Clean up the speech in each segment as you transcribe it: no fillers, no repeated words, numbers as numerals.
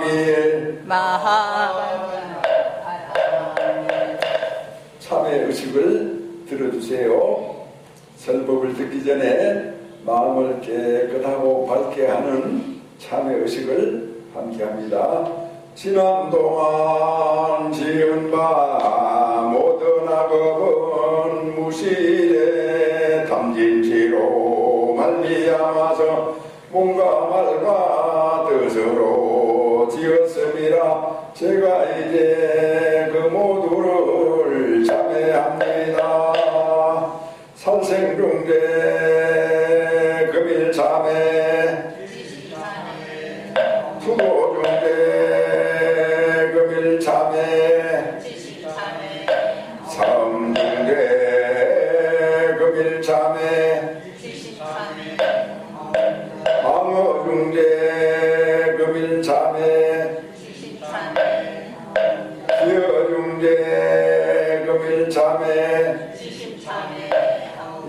만일 참회 의식을 들어주세요. 설법을 듣기 전에 마음을 깨끗하고 밝게 하는 참회 의식을 함께 합니다. 지난 동안 지은 바 모든 악업은 무실에 탐진치로 말미암아서 몸과 말과 뜻으로 지었음이라 제가 이제 그 모두를 참회합니다. 살생중대 금일참회 수도중대 금일참회 삼중대 금일참회 방어중대 금일참회 기어중대 금일참회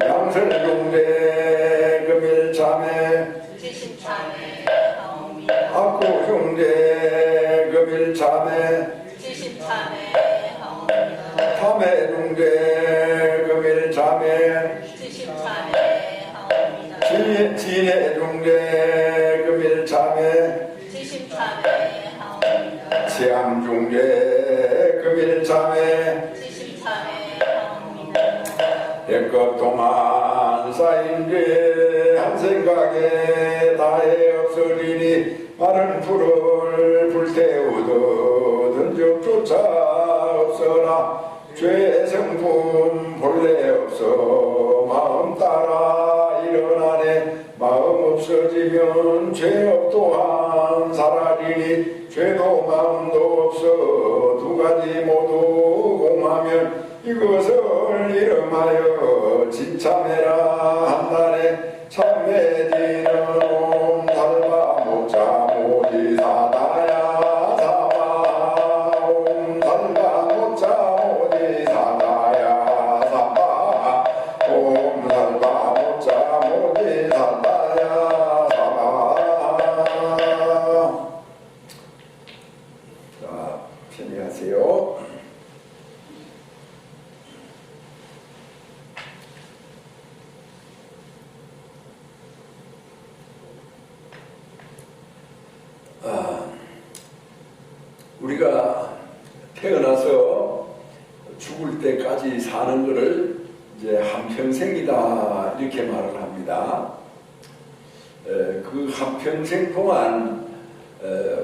양설중대 금일참회 악구중대 금일참회 탐해중대 금일참회 진해중대 금일참회 치암중대 금일참회 백것 동안 쌓인 죄 한 생각에 다해 없으리니 마른 불을 불태우듯 흔적조차 없어라. 죄의 성분 본래 없어 마음 따라 일어나네. 마음 없어지면 죄업 또한 사라지니 죄도 마음도 없어 두 가지 모두 공하면 이것을 이름하여 진참해라 한다네. 참해지는 옴살바 모자 모지사다야 사바 옴살바 모자 모지사다야 사바 옴살바 모자 모지사다야 사바. 자, 편히 하세요. 우리가 태어나서 죽을 때까지 사는 것을 이제 한평생이다 이렇게 말을 합니다. 그 한평생 동안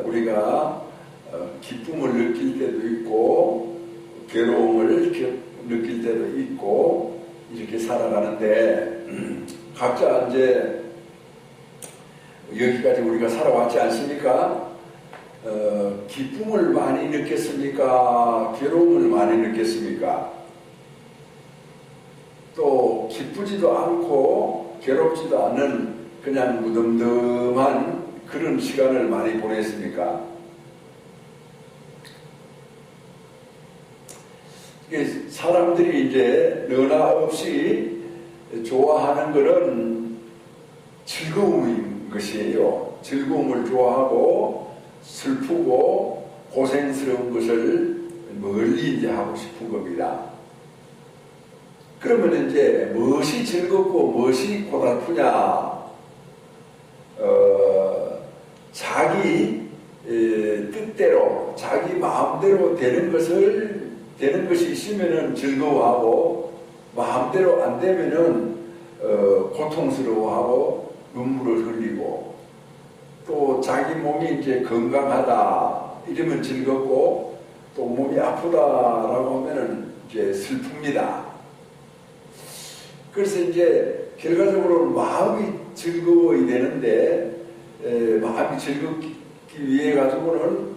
우리가 기쁨을 느낄 때도 있고 괴로움을 느낄 때도 있고 이렇게 살아가는데 각자 이제 여기까지 우리가 살아왔지 않습니까? 기쁨을 많이 느꼈습니까? 괴로움을 많이 느꼈습니까? 또 기쁘지도 않고 괴롭지도 않은 그냥 무덤덤한 그런 시간을 많이 보냈습니까? 사람들이 이제 너나 없이 좋아하는 것은 즐거움인 것이에요. 즐거움을 좋아하고 슬프고 고생스러운 것을 멀리 이제 하고 싶은 겁니다. 그러면 이제 무엇이 즐겁고 무엇이 고달프냐? 자기 뜻대로, 자기 마음대로 되는 것이 있으면은 즐거워하고 마음대로 안 되면은 고통스러워하고 눈물을 흘리고 또 자기 몸이 이제 건강하다 이러면 즐겁고 또 몸이 아프다라고 하면은 이제 슬픕니다. 그래서 이제 결과적으로는 마음이 즐거워야 되는데 마음이 즐겁기 위해 가지고는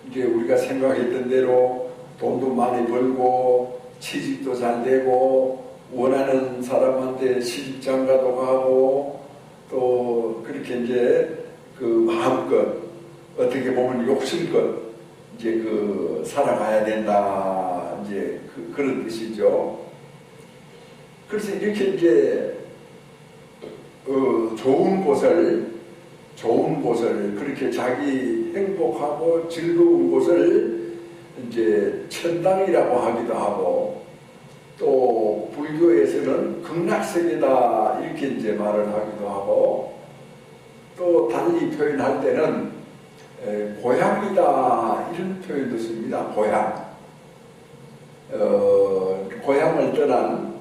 이제 우리가 생각했던 대로 돈도 많이 벌고 취직도 잘 되고 원하는 사람한테 시집장가도 가고 또 그렇게 이제 그 마음껏 어떻게 보면 욕심껏 이제 그 살아가야 된다 이제 그런 뜻이죠. 그래서 이렇게 이제 좋은 곳을 좋은 곳을, 그렇게 자기 행복하고 즐거운 곳을 이제 천당이라고 하기도 하고, 또 불교에서는 극락세계다 이렇게 이제 말을 하기도 하고, 또 달리 표현할 때는 고향이다 이런 표현도 씁니다. 고향. 고향을 떠난,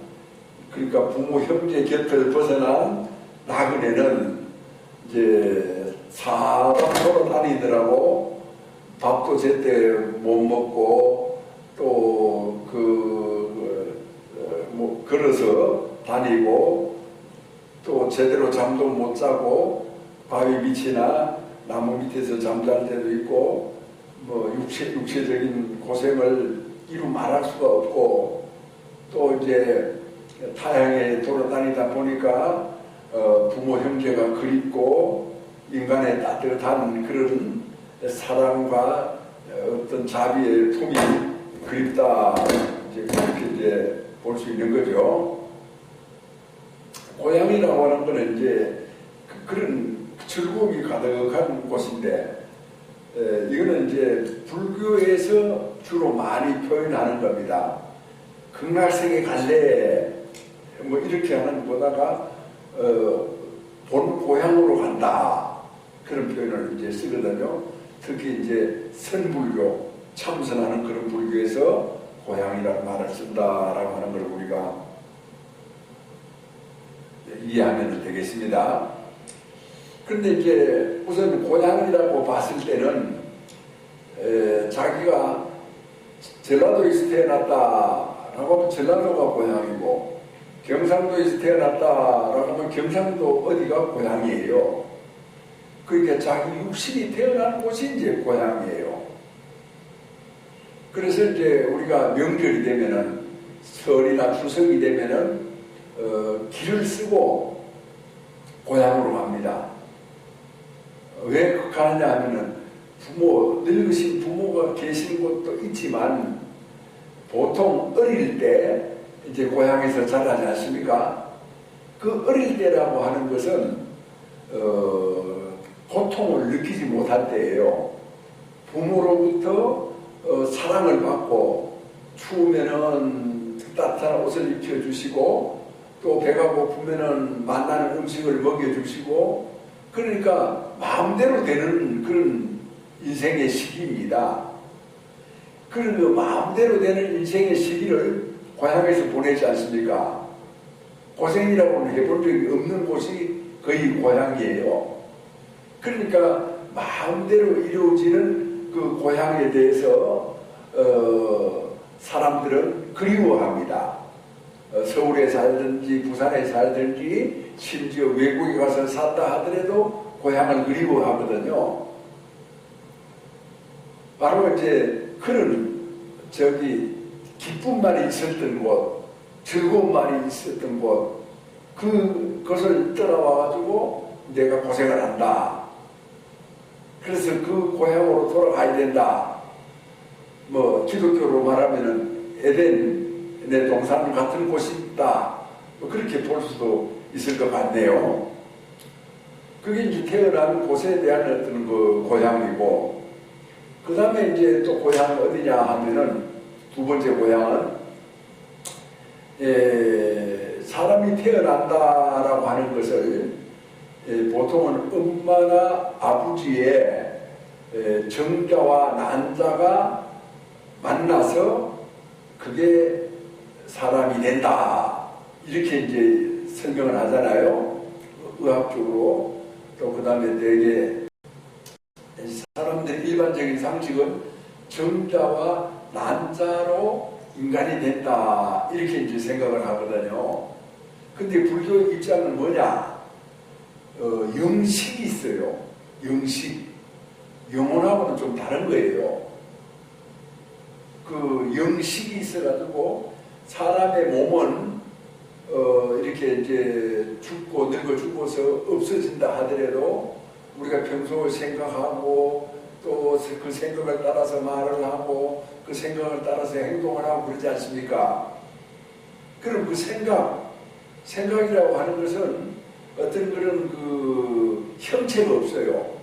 그러니까 부모 형제 곁을 벗어난 나그네는 이제 사방으로 다니더라고 밥도 제때 못 먹고 또 뭐 걸어서 다니고 또 제대로 잠도 못 자고 바위 밑이나 나무 밑에서 잠잘 때도 있고 뭐 육체적인 고생을 이루 말할 수가 없고, 또 이제 타향에 돌아다니다 보니까 부모 형제가 그립고 인간의 따뜻한 그런 사랑과 어떤 자비의 품이 그립다, 이제 그렇게 이제 볼 수 있는 거죠. 고향이라고 하는 거는 이제 그런 즐거움이 가득한 곳인데, 이거는 이제 불교에서 주로 많이 표현하는 겁니다. 극락세계 갈래 뭐 이렇게 하는 것보다가 본 고향으로 간다 그런 표현을 이제 쓰거든요. 특히 이제 선불교, 참선하는 그런 불교에서 고향이라는 말을 쓴다라고 하는 걸 우리가 이해하면 되겠습니다. 그런데 이제 우선 고향이라고 봤을 때는 자기가 전라도에서 태어났다라고 하면 전라도가 고향이고, 경상도에서 태어났다라고 하면 경상도 어디가 고향이에요. 그러니까 자기 육신이 태어난 곳이 이제 고향이에요. 그래서 이제 우리가 명절이 되면은, 설이나 추석이 되면은 길을 쓰고 고향으로 갑니다. 왜 가느냐 하면은 늙으신 부모가 계신 곳도 있지만 보통 어릴 때 이제 고향에서 자라지 않습니까? 그 어릴 때라고 하는 것은 고통을 느끼지 못할 때예요. 부모로부터 사랑을 받고, 추우면은 따뜻한 옷을 입혀주시고, 또 배가 고프면은 맛나는 음식을 먹여주시고, 그러니까 마음대로 되는 그런 인생의 시기입니다. 그런 그 마음대로 되는 인생의 시기를 고향에서 보내지 않습니까? 고생이라고는 해본 적이 없는 곳이 거의 고향이에요. 그러니까 마음대로 이루어지는 그 고향에 대해서 사람들은 그리워합니다. 서울에 살든지 부산에 살든지 심지어 외국에 가서 산다 하더라도 고향을 그리워하거든요. 바로 이제 그런 기쁨만이 있었던 곳, 즐거움만이 있었던 곳, 그것을 떠나와가지고 내가 고생을 한다. 그래서 그 고향으로 돌아가야 된다. 뭐 기독교로 말하면은 에덴의 동산 같은 곳이 있다. 뭐 그렇게 볼 수도 있을 것 같네요. 그게 이제 태어난 곳에 대한 어떤 그 고향이고, 그 다음에 이제 또 고향 어디냐 하면은 두 번째 고향은 사람이 태어난다라고 하는 것을 보통은 엄마나 아버지의 정자와 난자가 만나서 그게 사람이 된다, 이렇게 이제 설명을 하잖아요. 의학적으로. 또 그 다음에 되게 사람들의 일반적인 상식은 정자와 난자로 인간이 된다, 이렇게 이제 생각을 하거든요. 근데 불교 입장은 뭐냐? 영식이 있어요. 영식. 영혼하고는 좀 다른 거예요. 그 영식이 있어가지고 사람의 몸은 이렇게 이제 죽고 늙어 죽어서 없어진다 하더라도 우리가 평소에 생각하고 또 그 생각을 따라서 말을 하고 그 생각을 따라서 행동을 하고 그러지 않습니까? 그럼 그 생각이라고 하는 것은 어떤 그런 그 형체가 없어요.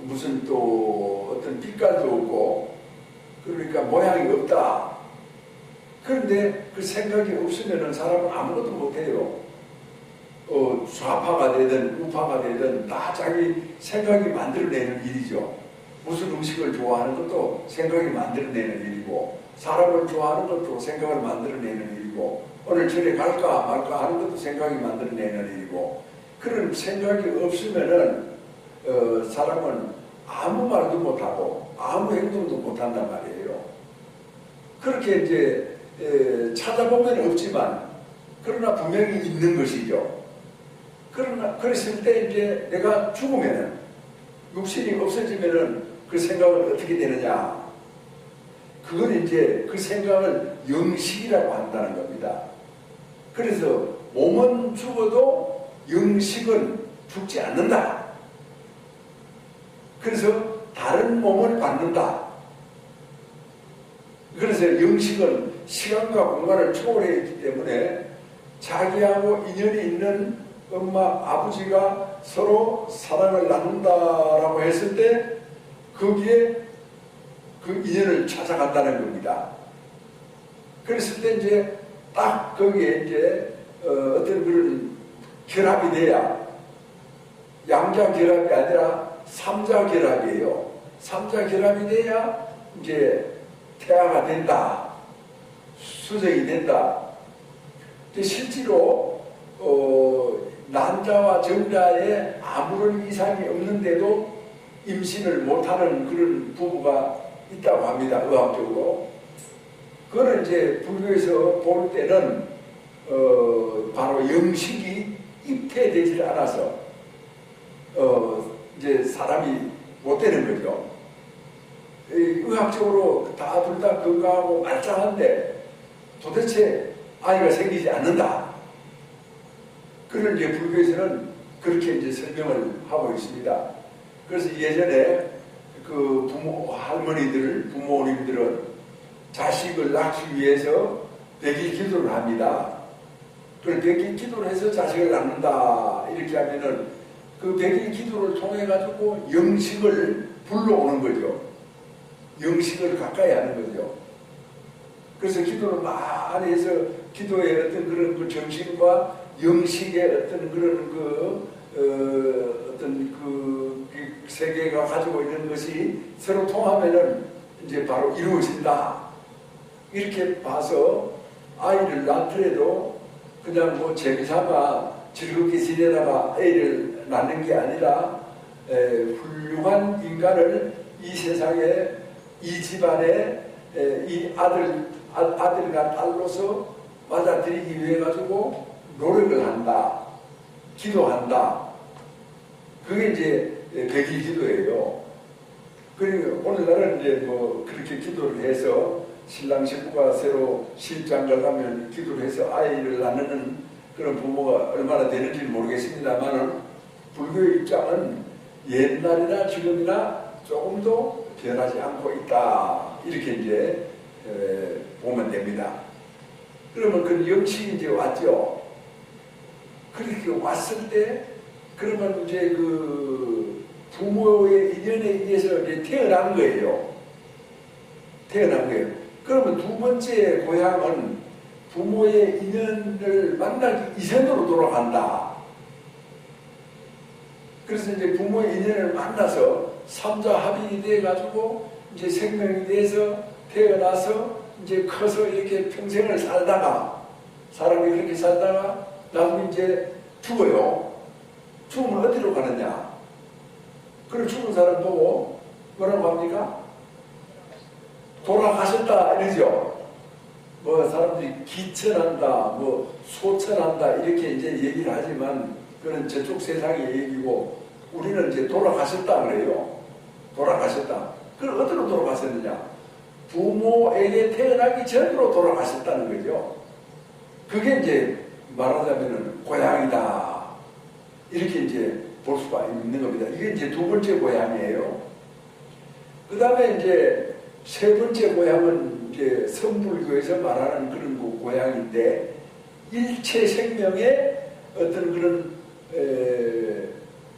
무슨 또 어떤 빛깔도 없고, 그러니까 모양이 없다. 그런데 그 생각이 없으면 사람은 아무것도 못해요. 좌파가 되든 우파가 되든 다 자기 생각이 만들어내는 일이죠. 무슨 음식을 좋아하는 것도 생각이 만들어내는 일이고, 사람을 좋아하는 것도 생각을 만들어내는 일이고, 오늘 절에 갈까 말까 하는 것도 생각이 만들어내는 일이고, 그런 생각이 없으면은 사람은 아무 말도 못하고 아무 행동도 못한단 말이에요. 그렇게 이제 찾아보면 없지만 그러나 분명히 있는 것이죠. 그러나 그랬을 때 이제 내가 죽으면은, 육신이 없어지면은 그 생각은 어떻게 되느냐? 그건 이제 그 생각을 영식이라고 한다는 겁니다. 그래서 몸은 죽어도 영식은 죽지 않는다. 그래서 다른 몸을 받는다. 그래서 영식은 시간과 공간을 초월했기 때문에 자기하고 인연이 있는 엄마, 아버지가 서로 사랑을 나눈다라고 했을 때 거기에 그 인연을 찾아간다는 겁니다. 그랬을 때 이제 딱 거기에 이제 어떤 그런 결합이 돼야, 양자 결합이 아니라 삼자 결합이에요. 삼자 결합이 돼야 이제 태아가 된다. 수정이 된다. 실제로 난자와 정자에 아무런 이상이 없는데도 임신을 못하는 그런 부부가 있다고 합니다. 의학적으로. 그거는 이제 불교에서 볼 때는 바로 영식이 입퇴되질 않아서 이제 사람이 못 되는 거죠. 의학적으로 둘 다 건강하고 말짱한데 도대체 아이가 생기지 않는다. 그걸 이제 불교에서는 그렇게 이제 설명을 하고 있습니다. 그래서 예전에 그 부모님들은 자식을 낳기 위해서 백일 기도를 합니다. 그걸 백일 기도를 해서 자식을 낳는다. 이렇게 하면은 그 백일 기도를 통해 가지고 영식을 불러오는 거죠. 영식을 가까이 하는 거죠. 그래서 기도를 많이 해서 기도의 어떤 그런 그 정신과 영식의 어떤 그런 어떤 그 세계가 가지고 있는 것이 서로 통하면은 이제 바로 이루어진다. 이렇게 봐서 아이를 낳더라도 그냥 뭐 재미삼아 즐겁게 지내다가 아이를 낳는 게 아니라 훌륭한 인간을 이 세상에, 이 집안에 이 아들과 딸로서 맞아들이기 위해 가지고 노력을 한다. 기도한다. 그게 이제 백일 기도예요. 그리고 오늘날은 이제 뭐 그렇게 기도를 해서 신랑 신부가 새로 시집장가 가면 기도를 해서 아이를 낳는 그런 부모가 얼마나 되는지는 모르겠습니다만 불교의 입장은 옛날이나 지금이나 조금도 변하지 않고 있다. 이렇게 이제 보면 됩니다. 그러면 그 영식이 이제 왔죠. 그렇게 왔을 때 그러면 이제 그 부모의 인연에 의해서 이제 태어난 거예요. 태어난 거예요. 그러면 두 번째 고향은 부모의 인연을 만나기 이전으로 돌아간다. 그래서 이제 부모의 인연을 만나서 삼자 합이 돼가지고 이제 생명이 돼서 태어나서 이제 커서 이렇게 평생을 살다가, 사람이 그렇게 살다가 나중에 이제 죽어요. 죽으면 어디로 가느냐? 그걸 죽은 사람 보고 뭐라고 합니까? 돌아가셨다 이러죠. 뭐 사람들이 기천한다, 뭐 소천한다 이렇게 이제 얘기를 하지만 그건 저쪽 세상의 얘기고 우리는 이제 돌아가셨다 그래요. 돌아가셨다. 그걸 어디로 돌아가셨느냐? 부모에게 태어나기 전으로 돌아가셨다는 거죠. 그게 이제 말하자면은 고향이다. 이렇게 이제 볼 수가 있는 겁니다. 이게 이제 두 번째 고향이에요. 그 다음에 이제 세 번째 고향은 이제 성불교에서 말하는 그런 고향인데 일체 생명의 어떤 그런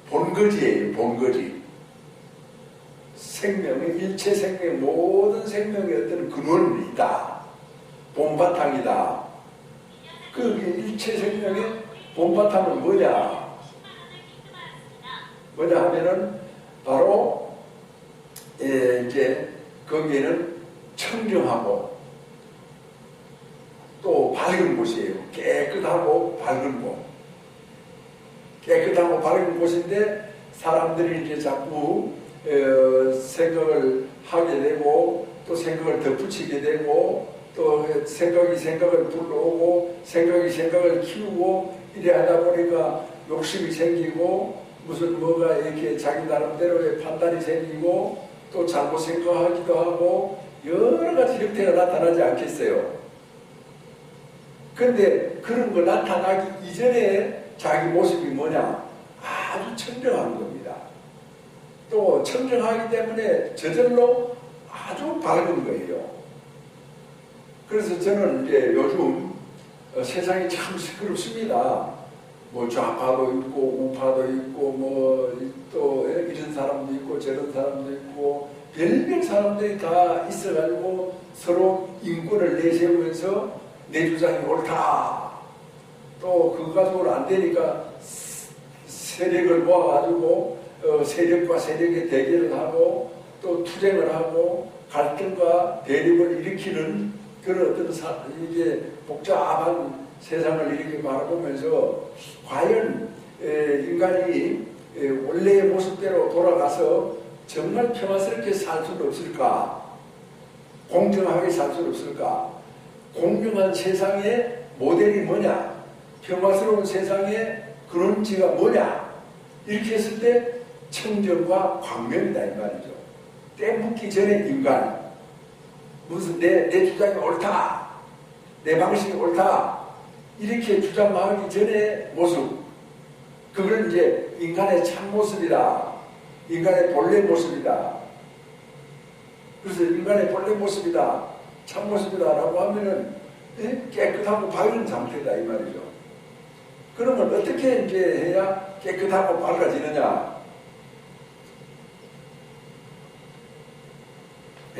본거지예요. 본거지. 생명의 일체 생명, 모든 생명의 어떤 근원이다. 본바탕이다. 그 일체 생명의 본바탕은 뭐냐? 뭐냐 하면은 바로 이제 거기에는 청정하고 또 밝은 곳이에요. 깨끗하고 밝은 곳. 깨끗하고 밝은 곳인데 사람들이 이제 자꾸 생각을 하게 되고 또 생각을 덧붙이게 되고 또 생각을 불러오고 생각이 생각을 키우고 이래 하다 보니까 욕심이 생기고 무슨 뭐가 이렇게 자기 나름대로의 판단이 생기고 또 잘못 생각하기도 하고 여러 가지 형태가 나타나지 않겠어요. 그런데 그런 거 나타나기 이전에 자기 모습이 뭐냐? 아주 청정한 겁니다. 또 청정하기 때문에 저절로 아주 밝은 거예요. 그래서 저는 이제 요즘 세상이 참 시끄럽습니다. 뭐 좌파도 있고 우파도 있고 뭐 또 이런 사람도 있고 저런 사람도 있고 별별 사람들이 다 있어가지고 서로 인권을 내세우면서 내 주장이 옳다. 또 그거 가지고는 안 되니까 세력을 모아가지고 세력과 세력의 대결을 하고 또 투쟁을 하고 갈등과 대립을 일으키는 그런 어떤 이게 복잡한 세상을 이렇게 바라보면서 과연 인간이 원래의 모습대로 돌아가서 정말 평화스럽게 살 수는 없을까? 공정하게 살 수는 없을까? 공정한 세상의 모델이 뭐냐? 평화스러운 세상의 근원지가 뭐냐? 이렇게 했을 때 청정과 광명이다 이 말이죠. 때묻기 전에 인간 무슨 내 주장이 옳다, 내 방식이 옳다 이렇게 주장하기 전에 모습, 그걸 이제 인간의 참모습이다, 인간의 본래 모습이다. 그래서 인간의 본래 모습이다, 참모습이다 라고 하면은 깨끗하고 밝은 상태다 이 말이죠. 그러면 어떻게 이제 해야 깨끗하고 밝아지느냐?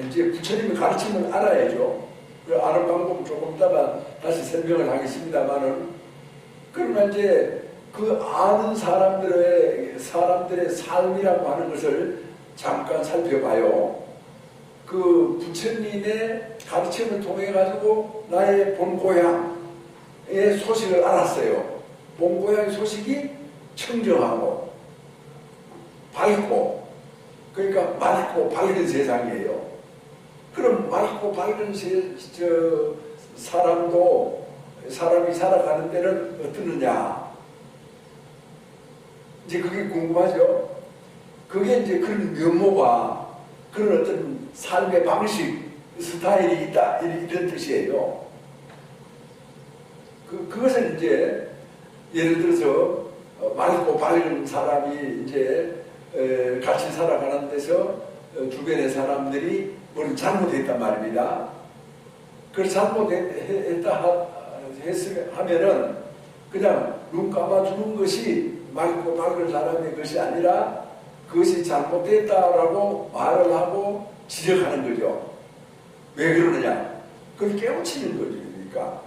이제 부처님의 가르침을 알아야죠. 그 아는 방법 조금 이따가 다시 설명을 하겠습니다만은, 그러나 이제 그 아는 사람들의 삶이라고 하는 것을 잠깐 살펴봐요. 그 부처님의 가르침을 통해 가지고 나의 본고향의 소식을 알았어요. 본고향의 소식이 청정하고 밝고, 그러니까 맑고 밝은 세상이에요. 그럼 맑고 밝은 사람이 살아가는 데는 어떠느냐? 이제 그게 궁금하죠? 그게 이제 그런 면모가, 그런 어떤 삶의 방식, 스타일이 있다, 이런 뜻이에요. 그것은 이제 예를 들어서 맑고 밝은 사람이 이제 같이 살아가는 데서 주변의 사람들이 뭘 잘못했단 말입니다. 그걸 잘못했다 하면은 그냥 눈 감아주는 것이 맑고 밝은 사람의 것이 아니라 그것이 잘못됐다라고 말을 하고 지적하는 거죠. 왜 그러느냐? 그걸 깨우치는 거죠. 그러니까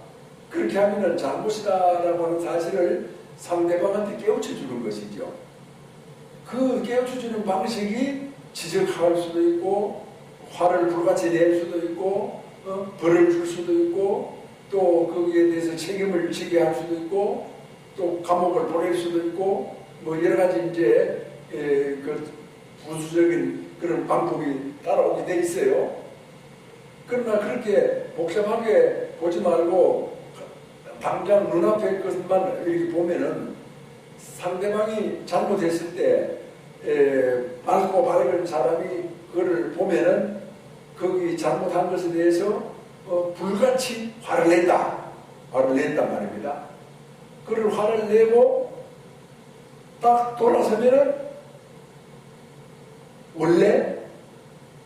그렇게 하면은 잘못이다라고 하는 사실을 상대방한테 깨우쳐주는 것이죠. 그 깨우쳐주는 방식이 지적할 수도 있고, 화를 불같이 낼 수도 있고, 벌을 줄 수도 있고, 또 거기에 대해서 책임을 지게 할 수도 있고, 또 감옥을 보낼 수도 있고, 뭐 여러 가지 이제 그 부수적인 그런 방법이 따라오게 돼 있어요. 그러나 그렇게 복잡하게 보지 말고 당장 눈앞의 것만 이렇게 보면은 상대방이 잘못했을 때 맑고 밝은 사람이 그걸 보면은 거기 잘못한 것에 대해서 불같이 화를 낸단 말입니다. 그걸 화를 내고 딱 돌아서면은 원래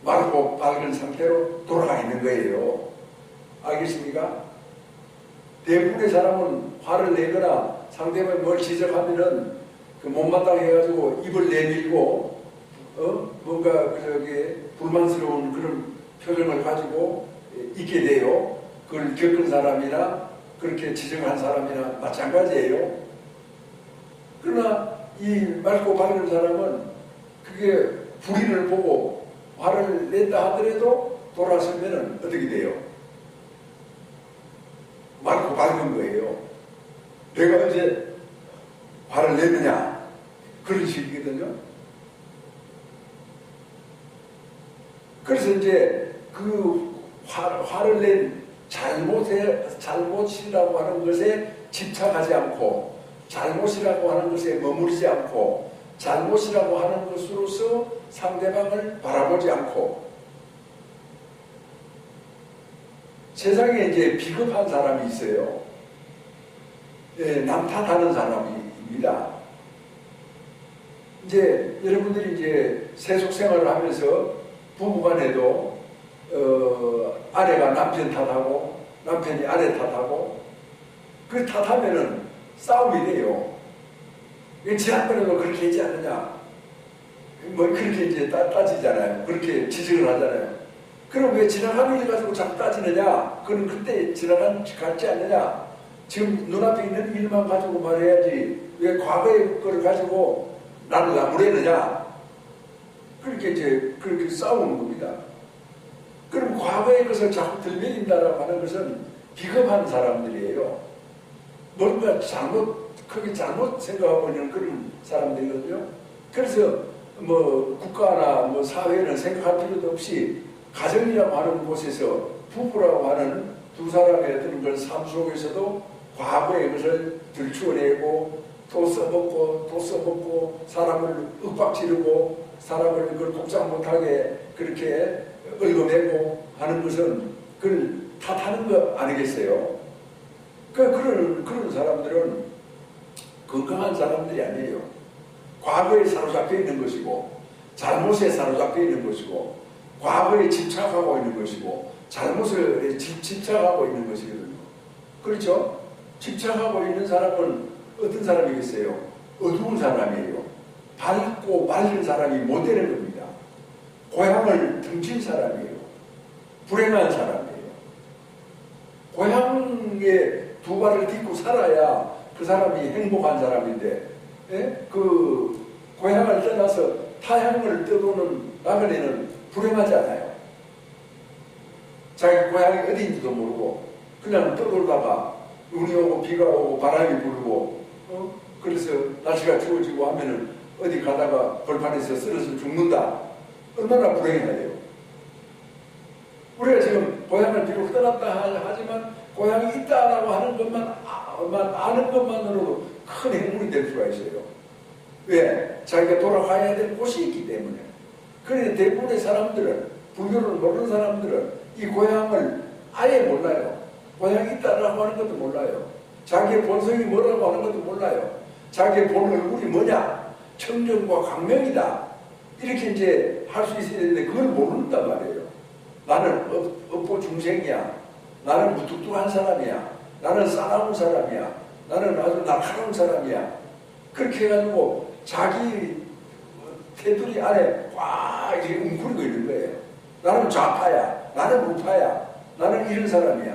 맑고 밝은 상태로 돌아가 있는 거예요. 알겠습니까? 대부분의 사람은 화를 내거나 상대방이 뭘 지적하면은 그 못마땅 해가지고 입을 내밀고 뭔가 저기 불만스러운 그런 표정을 가지고 있게 돼요. 그걸 겪은 사람이나 그렇게 지정한 사람이나 마찬가지예요. 그러나 이 맑고 밝은 사람은 그게 불의를 보고 화를 낸다 하더라도 돌아서면 어떻게 돼요? 맑고 밝은 거예요. 내가 이제 화를 내느냐 그런 식이거든요. 그래서 이제 그 화를 낸 잘못이라고 하는 것에 집착하지 않고 잘못이라고 하는 것에 머무르지 않고 잘못이라고 하는 것으로서 상대방을 바라보지 않고 세상에 이제 비겁한 사람이 있어요. 예, 남 탓하는 사람입니다. 이제 여러분들이 이제 세속 생활을 하면서 부부간에도 아내가 남편 탓하고 남편이 아내 탓하고 그 탓하면은 싸움이 돼요. 지난번에도 그렇게 했지 않느냐 뭐 그렇게 이제 따지잖아요. 그렇게 지적을 하잖아요. 그럼 왜 지나간 일 가지고 자꾸 따지느냐? 그건 그때 갔지 않느냐? 지금 눈앞에 있는 일만 가지고 말해야지 왜 과거의 걸 가지고 나를 나무래느냐? 그렇게 이제 그렇게 싸우는 겁니다. 그럼 과거의 것을 자꾸 들먹인다라고 하는 것은 비겁한 사람들이에요. 뭔가 크게 잘못 생각하고 있는 그런 사람들이거든요. 그래서 뭐 국가나 뭐 사회는 생각할 필요도 없이 가정이라고 하는 곳에서 부부라고 하는 두 사람의 어떤 그런 삶 속에서도 과거의 것을 들추어내고 또 써먹고 사람을 윽박지르고 사람을 그걸 꼼짝 못하게 그렇게 얽어내고 하는 것은 그걸 탓하는 거 아니겠어요? 그런 사람들은 건강한 사람들이 아니에요. 과거에 사로잡혀 있는 것이고 잘못에 사로잡혀 있는 것이고 과거에 집착하고 있는 것이고 잘못을 집착하고 있는 것이거든요. 그렇죠? 집착하고 있는 사람은 어떤 사람이겠어요? 어두운 사람이에요. 밝고 맑은 사람이 못 되는 겁니다. 고향을 등진 사람이에요. 불행한 사람이에요. 고향에 두 발을 딛고 살아야 그 사람이 행복한 사람인데 그 고향을 떠나서 타향을 떠도는 나그네는 불행하잖아요. 자기 고향이 어디인지도 모르고 그냥 떠돌다가 눈이 오고 비가 오고 바람이 불고 그래서 날씨가 추워지고 하면은 어디 가다가 벌판에서 쓰러져 죽는다. 얼마나 불행해요. 우리가 지금 고향을 비록 떠났다 하지만 고향이 있다라고 하는 것만 아는 것만으로도 큰 행운이 될 수가 있어요. 왜? 자기가 돌아가야 될 곳이 있기 때문에. 그런데 대부분의 사람들은, 불교를 모르는 사람들은 이 고향을 아예 몰라요. 고향이 있다라고 하는 것도 몰라요. 자기의 본성이 뭐라고 하는 것도 몰라요. 자기의 본 얼굴이 뭐냐? 청정과 광명이다. 이렇게 이제 할 수 있어야 되는데 그걸 모른단 말이에요. 나는 업보 중생이야. 나는 무뚝뚝한 사람이야. 나는 싸나운 사람이야. 나는 아주 날카로운 사람이야. 그렇게 해가지고 자기 테두리 안에 꽉 이렇게 웅크리고 있는 거예요. 나는 좌파야. 나는 우파야. 나는 이런 사람이야.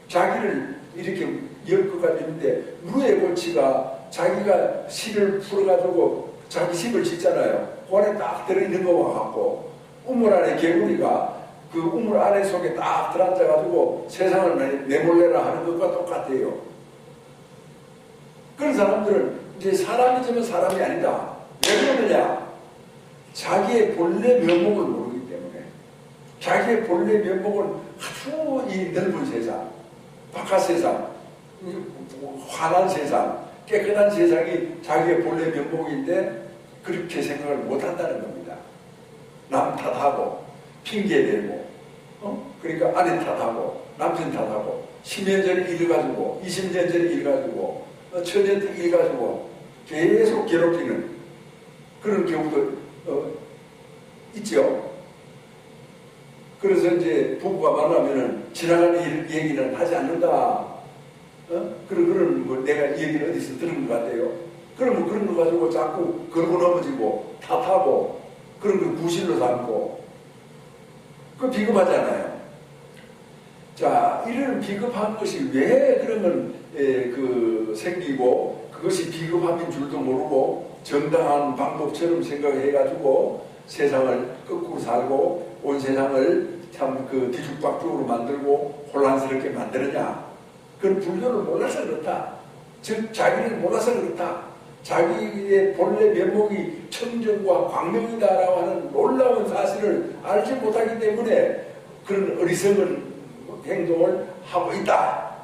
자기를 이렇게 엮어가지고 있는데 무의 골치가 자기가 실을 풀어가지고 자기 집을 짓잖아요. 그 안에 딱 들어있는 거와 같고 우물 안에 개구리가 그 우물 안에 속에 딱 들어앉아가지고 세상을 내몰래라 하는 것과 똑같아요. 그런 사람들은 이제 사람이지만 사람이 아니다. 왜 그러느냐? 자기의 본래 면목을 모르기 때문에. 자기의 본래 면목은 아주 이 넓은 세상, 바깥 세상, 환한 세상, 깨끗한 세상이 자기의 본래 면목인데 그렇게 생각을 못한다는 겁니다. 남 탓하고 핑계대고 그러니까 아내 탓하고 남편 탓하고 10년 전에 일 가지고 20년 전에 일 가지고 천년 때 일 가지고 계속 괴롭히는 그런 경우도 있죠. 그래서 이제 부부가 만나면은 지나가는 얘기는 하지 않는다. 그런 뭐 내가 이 얘기를 어디서 들은 것 같아요. 그러면 그런 거 가지고 자꾸 걸고 넘어지고 탓하고 그런 거 구실로 삼고 그 비겁하잖아요. 자, 이런 비겁한 것이 왜 그러면 생기고 그것이 비겁함인 줄도 모르고 정당한 방법처럼 생각해가지고 세상을 거꾸로 살고 온 세상을 참 뒤죽박죽으로 만들고 혼란스럽게 만드느냐. 그건 불교를 몰라서 그렇다. 즉 자기를 몰라서 그렇다. 자기의 본래 면목이 청정과 광명이다라고 하는 놀라운 사실을 알지 못하기 때문에 그런 어리석은 행동을 하고 있다.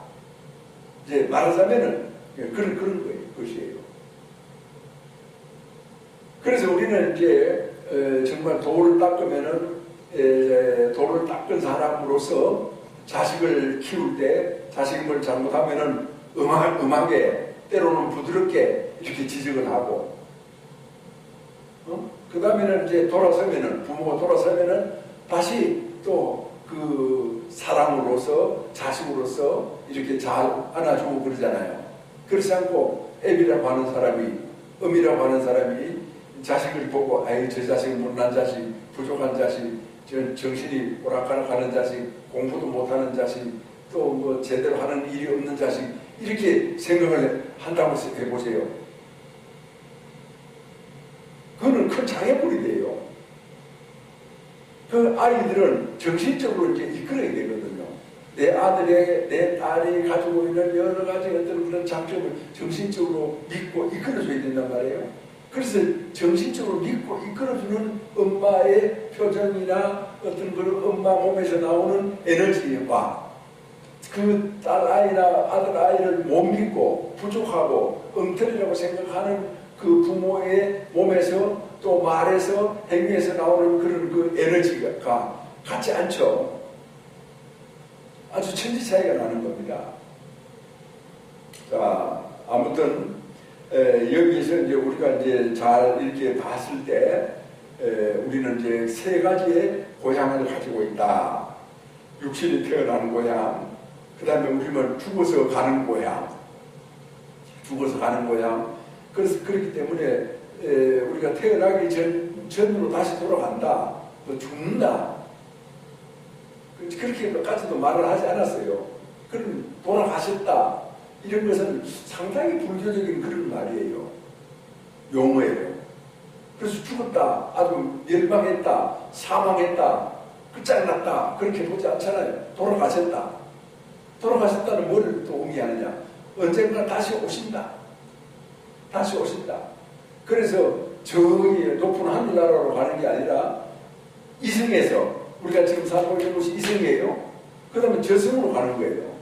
이제 말하자면은 그런 거예요. 그것이에요. 그래서 우리는 이제 정말 도를 닦으면은 도를 닦은 사람으로서 자식을 키울 때 자식을 잘못하면은 음하게 때로는 부드럽게 이렇게 지적을 하고 그 다음에는 이제 돌아서면은 부모가 돌아서면은 다시 또 그 사람으로서 자식으로서 이렇게 잘 안아주고 그러잖아요. 그렇지 않고 애비라고 하는 사람이 음이라고 하는 사람이 자식을 보고 아이 저 자식은 못난 자식 부족한 자식 정신이 오락가락하는 자식 공부도 못하는 자식 또 뭐 제대로 하는 일이 없는 자식 이렇게 생각을 한다고 해보세요. 그거는 큰 장애물이 돼요. 그 아이들은 정신적으로 이제 이끌어야 되거든요. 내 아들에게 내 딸이 가지고 있는 여러 가지 어떤 그런 장점을 정신적으로 믿고 이끌어줘야 된단 말이에요. 그래서 정신적으로 믿고 이끌어주는 엄마의 표정이나 어떤 그런 엄마 몸에서 나오는 에너지와 그 딸 아이나 아들 아이를 못 믿고 부족하고 엉터리라고 생각하는 그 부모의 몸에서 또 말에서 행위에서 나오는 그런 그 에너지가 같지 않죠. 아주 천지 차이가 나는 겁니다. 자, 아무튼 여기서 이제 우리가 이제 잘 이렇게 봤을 때 우리는 이제 세 가지의 고향을 가지고 있다. 육신이 태어나는 고향, 그 다음에 우리는 죽어서 가는 고향, 죽어서 가는 고향. 그래서 그렇기 때문에 우리가 태어나기 전으로 다시 돌아간다, 또 죽는다. 그렇게까지도 말을 하지 않았어요. 그럼 돌아가셨다. 이런 것은 상당히 불교적인 그런 말이에요. 용어예요. 그래서 죽었다, 아주 멸망했다, 사망했다, 끝장났다 그렇게 보지 않잖아요. 돌아가셨다. 돌아가셨다는 뭘 또 의미하느냐. 언젠가 다시 오신다. 다시 오신다. 그래서 저기 높은 하늘나라로 가는 게 아니라 이승에서 우리가 지금 살고 있는 곳이 이승이에요. 그러면 저승으로 가는 거예요.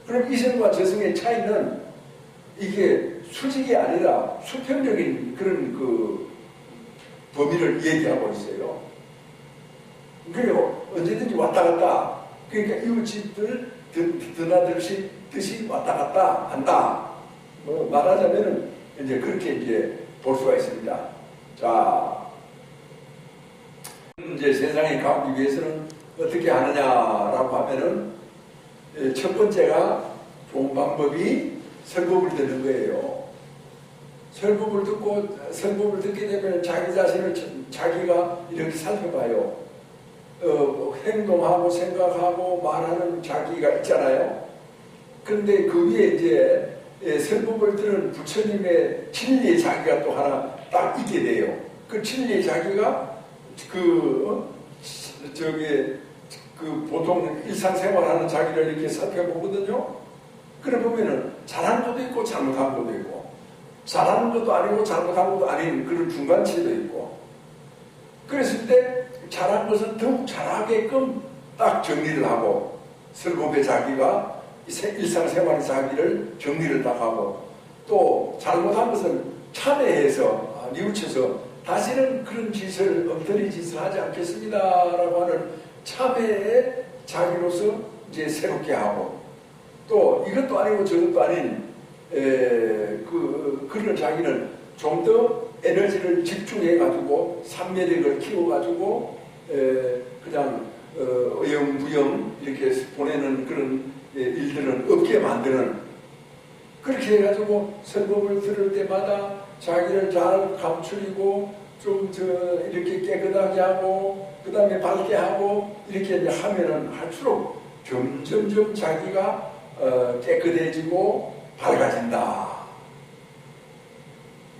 그럼 이승과 저승의 차이는 이게 수직이 아니라 수평적인 그런 그 범위를 얘기하고 있어요. 그리고 언제든지 왔다 갔다. 그러니까 이웃집들 드나들듯이 왔다 갔다 한다. 뭐 말하자면은 이제 그렇게 이제 볼 수가 있습니다. 자, 이제 세상에 가기 위해서는 어떻게 하느냐라고 하면은 첫 번째가 좋은 방법이 설법을 듣는 거예요. 설법을 듣게 되면 자기 자신을 자기가 이렇게 살펴봐요. 행동하고 생각하고 말하는 자기가 있잖아요. 그런데 그 위에 이제 설법을 들은 부처님의 진리의 자기가 또 하나 딱 있게 돼요. 그 진리의 자기가 보통 일상생활하는 자기를 이렇게 살펴보거든요. 그래 보면은 잘하는 것도 있고 잘못한 것도 있고, 잘하는 것도 아니고 잘못한 것도 아닌 그런 중간치도 있고, 그랬을 때 잘한 것은 더욱 잘하게끔 딱 정리를 하고, 설법의 자기가 일상생활의 자기를 정리를 딱 하고, 또 잘못한 것은 참회해서 뉘우쳐서 다시는 그런 짓을 엉터리 짓을 하지 않겠습니다라고 하는 참회의 자기로서 이제 새롭게 하고, 또 이것도 아니고 저것도 아닌 그런 자기는 좀 더 에너지를 집중해가지고 삼매력을 키워가지고 그냥 어영부영 이렇게 보내는 그런 일들은 없게 만드는 그렇게 해가지고 설법을 들을 때마다 자기를 잘 감추리고 좀 이렇게 깨끗하게 하고 그 다음에 밝게 하고 이렇게 이제 하면은 할수록 점점점 자기가 깨끗해지고 밝아진다.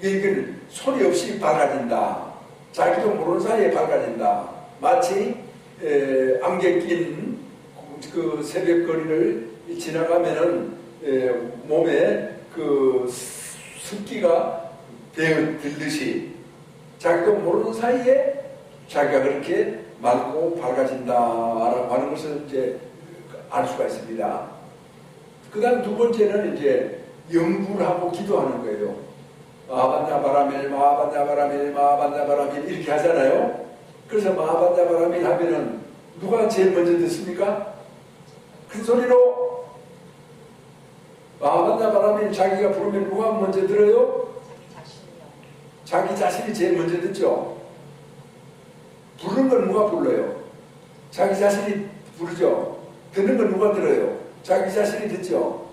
이건 소리 없이 밝아진다. 자기도 모르는 사이에 밝아진다. 마치 안개 낀 그 새벽거리를 지나가면은 몸에 그 습기가 배어들듯이 자기도 모르는 사이에 자기가 그렇게 맑고 밝아진다라고 하는 것을 이제 알 수가 있습니다. 그 다음 두 번째는 이제 염불하고 기도하는 거예요. 마하반야바라밀 마하반야바라밀 마하반야바라밀 이렇게 하잖아요. 그래서 마하반야바라밀 하면은 누가 제일 먼저 듣습니까? 큰 소리로 마하반야바라밀 자기가 부르면 누가 먼저 들어요? 자기 자신이 제일 먼저 듣죠. 부르는 건 누가 불러요? 자기 자신이 부르죠. 듣는 건 누가 들어요? 자기 자신이 듣죠.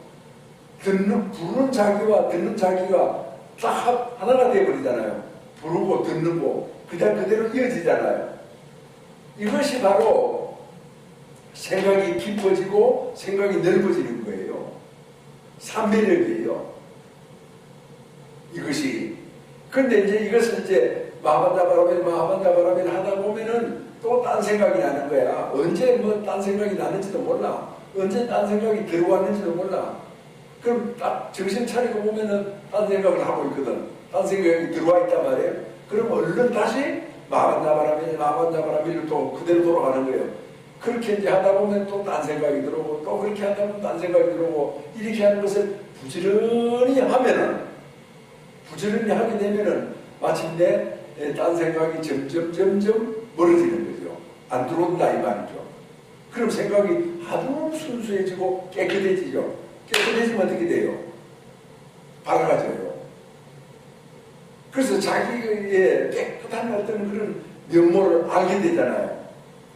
부르는 자기와 듣는 자기가 딱 하나가 되어버리잖아요. 부르고 듣는 거 그냥 그대로 이어지잖아요. 이것이 바로 생각이 깊어지고 생각이 넓어지는 거예요. 삼매력이에요. 이것이. 근데 이제 이것을 이제 마하반야바라밀 하다 보면은 또 딴 생각이 나는 거야. 언제 뭐 딴 생각이 나는지도 몰라. 언제 딴 생각이 들어왔는지도 몰라. 그럼 딱 정신 차리고 보면은 딴 생각을 하고 있거든. 딴 생각이 들어와 있단 말이에요. 그럼 얼른 다시 마하반야바라밀로 또 그대로 돌아가는 거예요. 그렇게 이제 하다 보면 또 딴 생각이 들어오고 또 그렇게 하다 보면 딴 생각이 들어오고 이렇게 하는 것을 부지런히 하면은 부지런히 하게 되면은 마침내 딴 생각이 점점 멀어지는 거죠. 안 들어온다 이 말이죠. 그럼 생각이 아주 순수해지고 깨끗해지죠. 깨끗해지면 어떻게 돼요? 밝아져요. 그래서 자기의 깨끗한 어떤 그런 면모를 알게 되잖아요.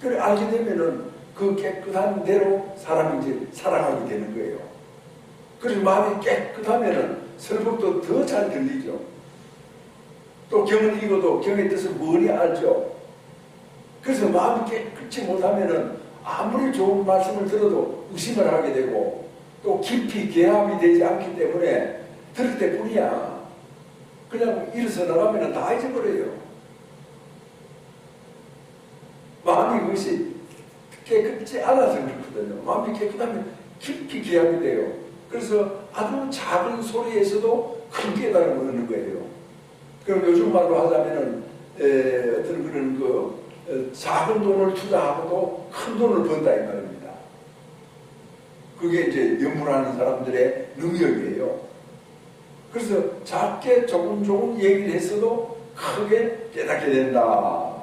그래 알게 되면은 그 깨끗한 대로 사람이 이제 살아가게 되는 거예요. 그래서 마음이 깨끗하면은 설법도 더 잘 들리죠. 또 경을 읽어도 경의 뜻을 머리 알죠. 그래서 마음이 깨끗이 못하면은 아무리 좋은 말씀을 들어도 의심을 하게 되고 또 깊이 개합이 되지 않기 때문에 들을 때뿐이야. 그냥 일어서 나가면은 다 잊어버려요. 마음이 그것이 깨끗지 않아서 그렇거든요. 마음이 깨끗하면 깊이 개합이 돼요. 그래서 아주 작은 소리에서도 큰 깨달음을 얻는 거예요. 그럼 요즘 말로 하자면은 어떤 그런 작은 돈을 투자하고도 큰 돈을 번다 이 말입니다. 그게 이제 연문하는 사람들의 능력이에요. 그래서 작게 조금 얘기를 했어도 크게 깨닫게 된다.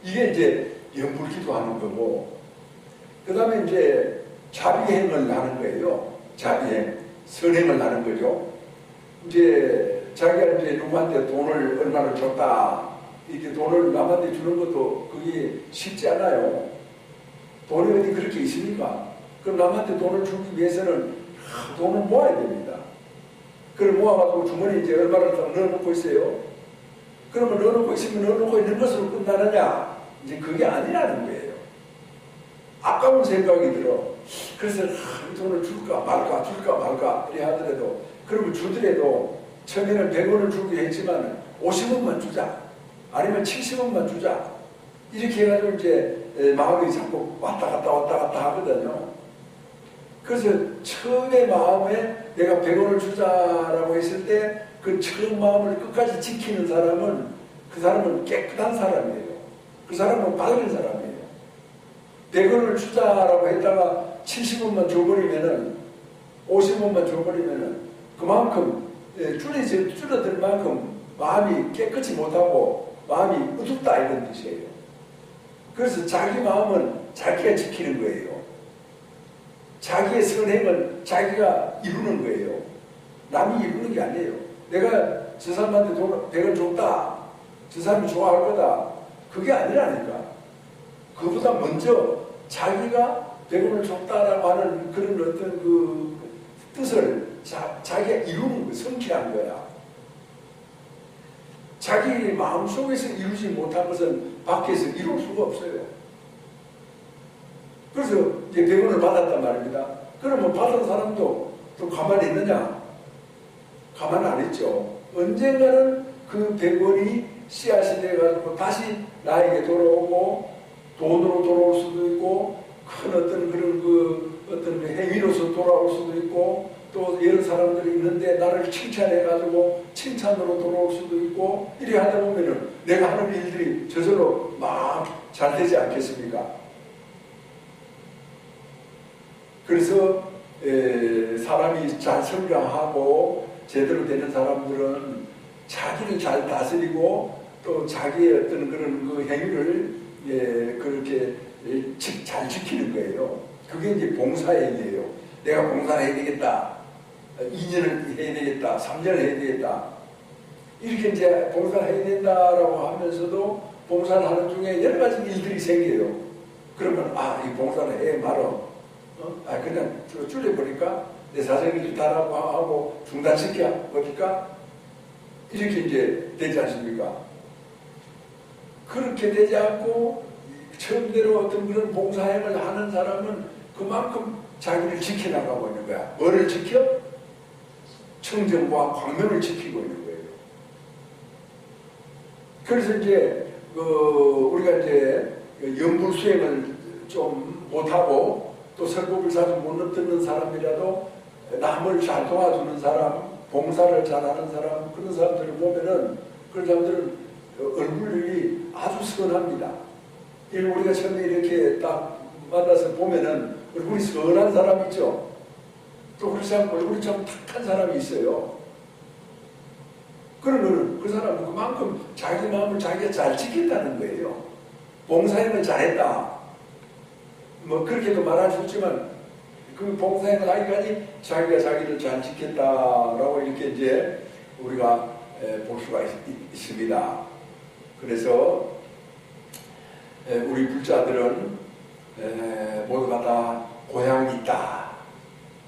이게 이제 연불기도 하는 거고, 그 다음에 이제 자비행을 하는 거예요. 자비행, 선행을 하는 거죠. 이제 자기가 이제 누구한테 돈을 얼마를 줬다. 이렇게 돈을 남한테 주는 것도 그게 쉽지 않아요. 돈이 어디 그렇게 있습니까? 그럼 남한테 돈을 주기 위해서는 돈을 모아야 됩니다. 그걸 모아가지고 주머니에 이제 얼마를 딱 넣어놓고 있어요. 그러면 넣어놓고 있으면 넣어놓고 있는 것으로 끝나느냐? 이제 그게 아니라는 거예요. 아까운 생각이 들어. 그래서 이 돈을 줄까 말까 이래 하더라도, 그러면 주더라도 처음에는 100원을 주기로 했지만 50원만 주자, 아니면 70원만 주자, 이렇게 해가지고 이제 마음이 자꾸 왔다 갔다 하거든요. 그래서 처음에 마음에 내가 100원을 주자라고 했을 때 그 처음 마음을 끝까지 지키는 사람은 그 사람은 깨끗한 사람이에요. 그 사람은 밝은 사람이에요. 100원을 주자라고 했다가 70원만 줘버리면은, 50원만 줘버리면은 그만큼 줄어들 만큼 마음이 깨끗이 못하고 마음이 어둡다 이런 뜻이에요. 그래서 자기 마음은 자기가 지키는 거예요. 자기의 선행은 자기가 이루는 거예요. 남이 이루는 게 아니에요. 내가 저 사람한테 돈 100원 줬다, 저 사람이 좋아할 거다, 그게 아니라니까. 그보다 먼저 자기가 100원을 줬다라고 하는 그런 어떤 그 뜻을 자기가 이루는 거, 성취한 거야. 자기 마음속에서 이루지 못한 것은 밖에서 이룰 수가 없어요. 그래서 이제 100원을 받았단 말입니다. 그러면 받은 사람도 또 가만히 있느냐? 가만히 안 있죠. 언젠가는 그 100원이 씨앗이 돼가지고 다시 나에게 돌아오고 돈으로 돌아올 수도 있고 큰 어떤 그런 어떤 행위로서 돌아올 수도 있고 또 여러 사람들이 있는데 나를 칭찬해가지고 칭찬으로 돌아올 수도 있고 이렇게 하다 보면은 내가 하는 일들이 저절로 막 잘 되지 않겠습니까? 그래서 사람이 잘 성장하고 제대로 되는 사람들은 자기를 잘 다스리고 또 자기의 어떤 그런 그 행위를 그렇게 잘 지키는 거예요. 그게 이제 봉사행위예요. 내가 봉사를 해야 되겠다. 2년을 해야 되겠다. 3년을 해야 되겠다. 이렇게 이제 봉사를 해야 된다라고 하면서도 봉사를 하는 중에 여러 가지 일들이 생겨요. 그러면 이 봉사를 해 말어. 그냥 줄여버릴까? 내 사정이 좋다라고 하고 중단시켜 버릴까? 이렇게 이제 되지 않습니까? 그렇게 되지 않고 처음대로 어떤 그런 봉사행을 하는 사람은 그만큼 자기를 지켜나가고 있는 거야. 뭐를 지켜? 청정과 광명을 지키고 있는 거예요. 그래서 이제 우리가 이제 연불 수행을 좀 못하고 또 설법을 자주 못 듣는 사람이라도 남을 잘 도와주는 사람, 봉사를 잘하는 사람, 그런 사람들을 보면은 그런 사람들은 얼굴이 아주 선합니다. 우리가 처음에 이렇게 딱 만나서 보면은 얼굴이 선한 사람 있죠. 또 그렇지 않고 얼굴이 좀 탁한 사람이 있어요. 그러면 그 사람은 그만큼 자기 마음을 자기가 잘 지킨다는 거예요. 봉사행을 잘했다. 뭐 그렇게도 말할 수 있지만 그 봉사행을 하기까지 자기가 자기를 잘 지켰다라고 이렇게 이제 우리가 볼 수가 있습니다. 그래서 우리 불자들은 모두가 다 고향이 있다.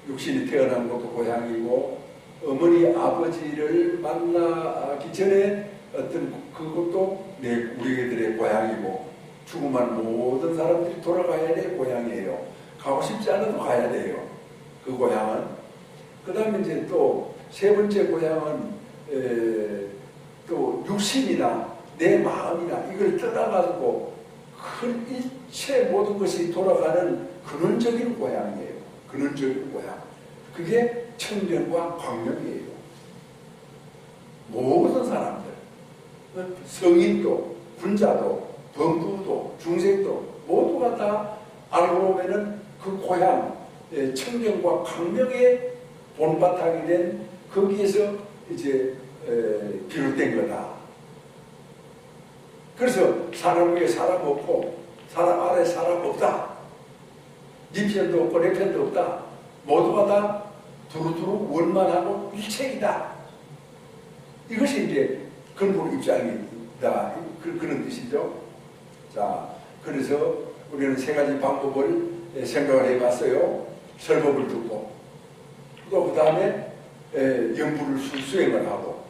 육신이 태어난 것도 고향이고 어머니 아버지를 만나기 전에 어떤 그것도 우리들의 고향이고 죽음한 모든 사람들이 돌아가야 될 고향이에요. 가고 싶지 않아도 가야 돼요. 그 고향은. 그 다음에 이제 또 세 번째 고향은 또 육신이나 내 마음이나 이걸 떠나가지고 큰 일체 모든 것이 돌아가는 근원적인 고향이에요. 근원적인 고향. 그게 청정과 광명이에요. 모든 사람들, 성인도, 군자도, 범부도, 중생도 모두가 다 알고 보면은 그 고향, 청정과 광명의 본바탕이 된 거기에서 이제 비롯된 거다. 그래서 사람 위에 사람 없고 사람 아래 사람 없다. 네 편도 없고 내 편도 없다. 모두가 다 두루두루 원만하고 일체이다. 이것이 이제 근본 입장이다. 그런 뜻이죠. 자, 그래서 우리는 세 가지 방법을 생각을 해봤어요. 설법을 듣고 또 그 다음에 연불을 수행을 하고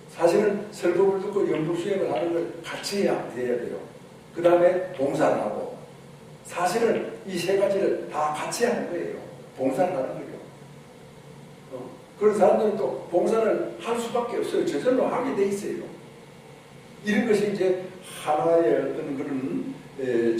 사실은 설법을 듣고 연불 수행을 하는 걸 같이 해야 돼요. 그 다음에 봉사를 하고 사실은 이 세 가지를 다 같이 하는 거예요. 봉사를 하는 거예요. 그런 사람들은 또 봉사를 할 수밖에 없어요. 저절로 하게 돼 있어요. 이런 것이 이제 하나의 어떤 그런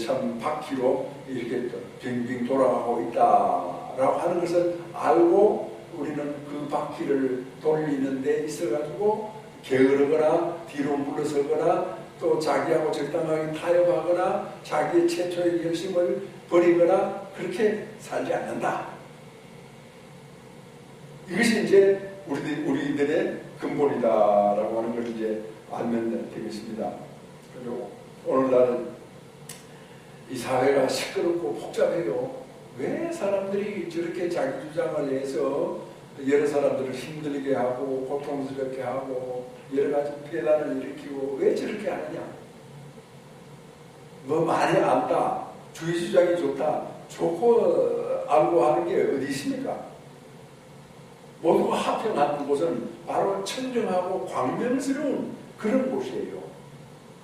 참 바퀴로 이렇게 빙빙 돌아가고 있다라고 하는 것을 알고 우리는 그 바퀴를 돌리는 데 있어가지고 게으르거나 뒤로 물러서거나 또 자기하고 적당하게 타협하거나 자기의 최초의 결심을 버리거나 그렇게 살지 않는다. 이것이 이제 우리들의 근본이다라고 하는 걸 이제 알면 되겠습니다. 그리고 오늘날은 이 사회가 시끄럽고 복잡해요. 왜 사람들이 저렇게 자기 주장을 해서 여러 사람들을 힘들게 하고 고통스럽게 하고 여러 가지 폐단을 일으키고 왜 저렇게 하느냐? 뭐 많이 안다, 주의 주장이 좋다, 좋고 알고 하는 게 어디 있습니까? 모두가 합평하는 곳은 바로 청정하고 광명스러운 그런 곳이에요.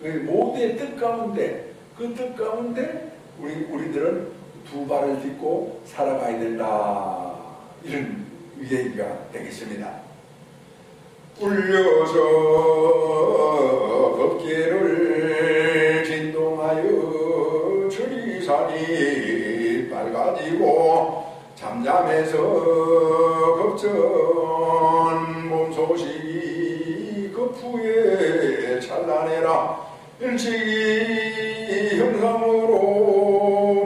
그 모두의 뜻 가운데, 그 뜻 가운데 우리들은 두 발을 딛고 살아가야 된다. 이런 얘기가 되겠습니다. 울려서 법계를 진동하여 천리산이 빨가지고 잠잠해서 겁전 몸소식이 급후에 찬란해라. 일찍이 형상으로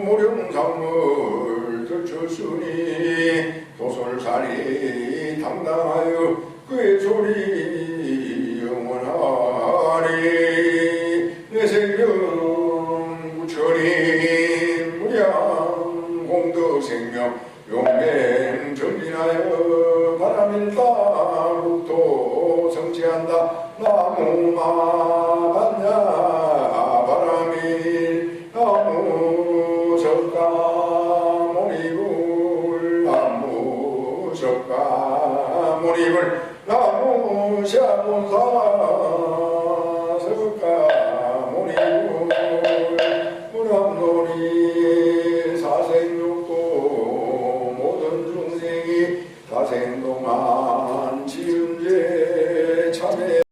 모령상을 덮쳤으니 도솔산이 당당하여 그의 소리 영원하리. 내 생명 부처님 무량 공덕 생명 용맹 전진하여 바람일다 국토 성취한다. 나무마 반야 바람일 나무 석가 모니불 나무 석가 모니불 나무 샤본사 석가 모니불 무람놀이 사생육도 모든 중생이 사생동아